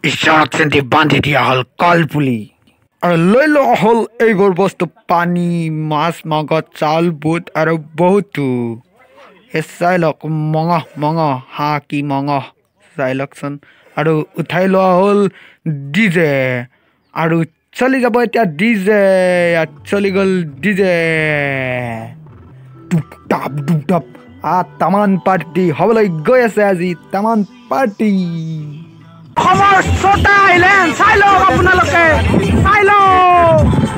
Ishak senti bandi dia hal kalpuli. Ar loilo hol egor bostu pani mas maga chal but ar bohutu. Esailok monga ha ki monga sailok son aru uthai lo hol DJ aru chali jabo etia DJ ya chali gol DJ duk tap taman party hobolai goi ase aji taman party Khobor Chota Island sailo apunaloke sailo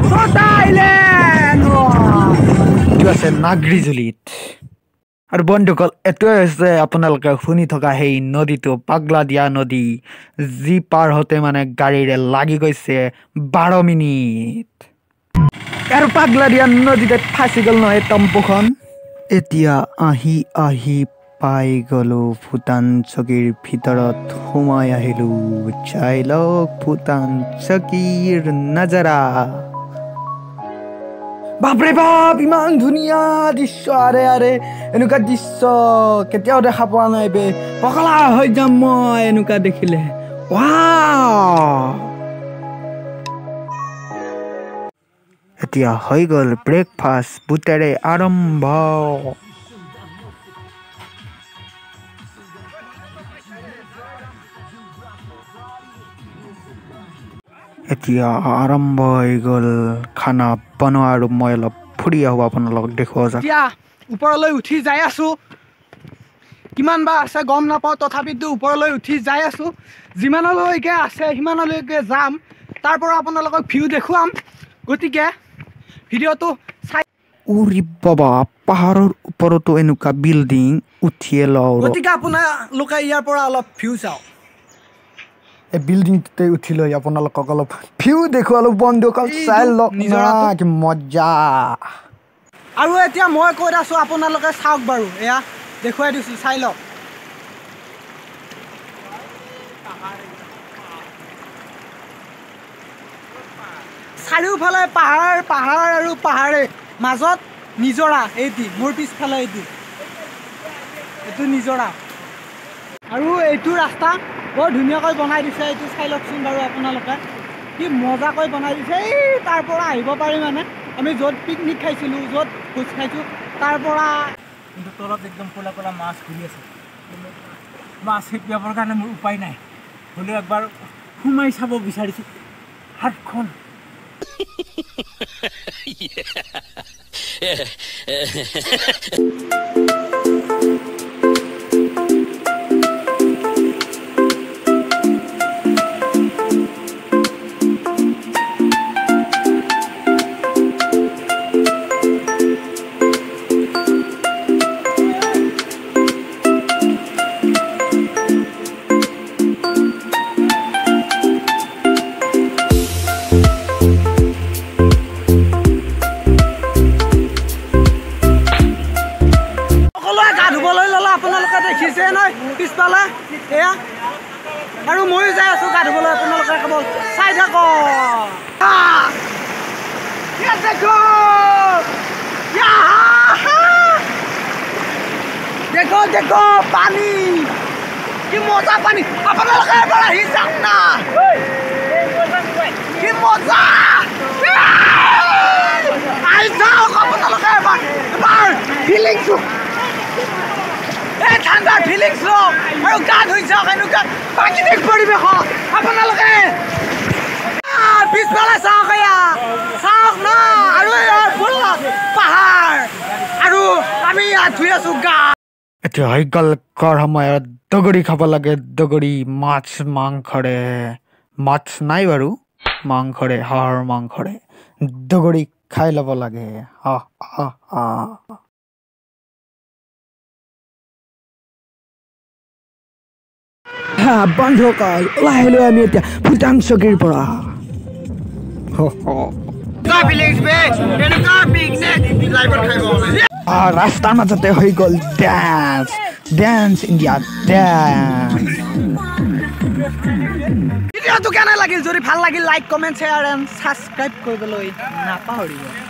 Chota Island tu ase Nagrijulit Ar bondukol etoi hoise apunaloke shuni thoka hei nodi to pagla dia nodi ji par hote mane gari re lagi goise 12 minute Ar pagla dia nodi te phasi gol no tampukhon etia ahi pai golo Bhutan chokir bhitorot humai ahilu chailok Bhutan chokir nazara Bapre bap iman dhuniya drisho are enuka drisho ketiao dekha poa nai be pakala hoi jam moi enuka dekhile wow etia hoi gol breakfast butere arambho এতিয়া আৰম্ভ হৈ গল খানা বনোৱা আৰু মই অলপ ফুৰি আহো আপোনালোকক দেখুৱা যা এতিয়া ওপৰলৈ উঠি যাই আছো কিমান বা আছে গম নাপাও তথাপিতো ওপৰলৈ উঠি যাই আছো যিমানলৈকে আছে হিমানলৈকে যাম তাৰ পৰা আপোনালোকক ভিউ দেখুৱাম গতিকে ভিডিওটো চাই উৰি বাবা পাহাৰৰ ওপৰতো এনেকুৱা বিল্ডিং উঠিয়ে লও গতিকে আপোনালোকে ইয়াৰ পৰা অলপ ভিউ চাওক A building te uthilo apunalok olop view dekho alo bondukal sail lok na ki moja aru etia moi koi asu apunaloke sauk baru eya dekhoi disu sailok sariu phale pahar aru pahare majot nijora eti mor pis phale eti etu nijora aru etu rasta বৰ ধুনিয়াকৈ বনাই দিছে এইটো চাইলকচোন বাৰু আপোনালোকে কি মজাকৈ বনাই দিছে এই তাৰ পৰা আহিব পাৰি মানে আমি যত পিকনিক খাইছিলো যত ভোজ খাইছো তাৰ পৰা কিন্তু তলত একদম কোলা কোলা মাছ ঘুৰি আছে মাছ হেপিয়াবৰ কাৰণে মোৰ উপায় নাই হলে একবাৰ হুমাই চাব বিচাৰিছো হাতখন দেখিছে নয় পিছপালে এয়া আৰু মই যাই আছো গা ধুবলৈ আপোনালোকে কেৱল চাই থাকক দেখো দেখো পানী কি মজা পানী আপোনালোকে এবাৰ আহি যাওক না কি মজা আহি যাওক আপোনালোকে এবাৰ ফিলিংছটো ঠাণ্ডা ফিলিংছ লওক আৰু গা ধুই যাওক এনেকুৱা প্ৰাকৃতিক পৰিৱেশ আপোনালোকে পিছফালে চাওক এয়া চাওক ন আৰু পাহাৰ আৰু আমি ইয়াত ধুই আছো গা এতিয়া হৈ গ'ল কৰ সময়ত দগৰি খাব লাগে দগৰি মাছ মাংসৰে মাছ নাই বাৰু মাংসৰে হাঁহৰ মাংসৰে দগৰি খাই ল'ব লাগে বন্ধুসকল ওলাই আহিলোঁ আমি এতিয়া ভূটান চকীৰ পৰা ৰাস্তাৰ মাজতে হৈ গ'ল ডেন্স ইণ্ডিয়া ডেন্স ভিডিঅ'টো কেনে লাগিল যদি ভাল লাগিল like comment share and subscribe কৰিবলৈ নাপাহৰিব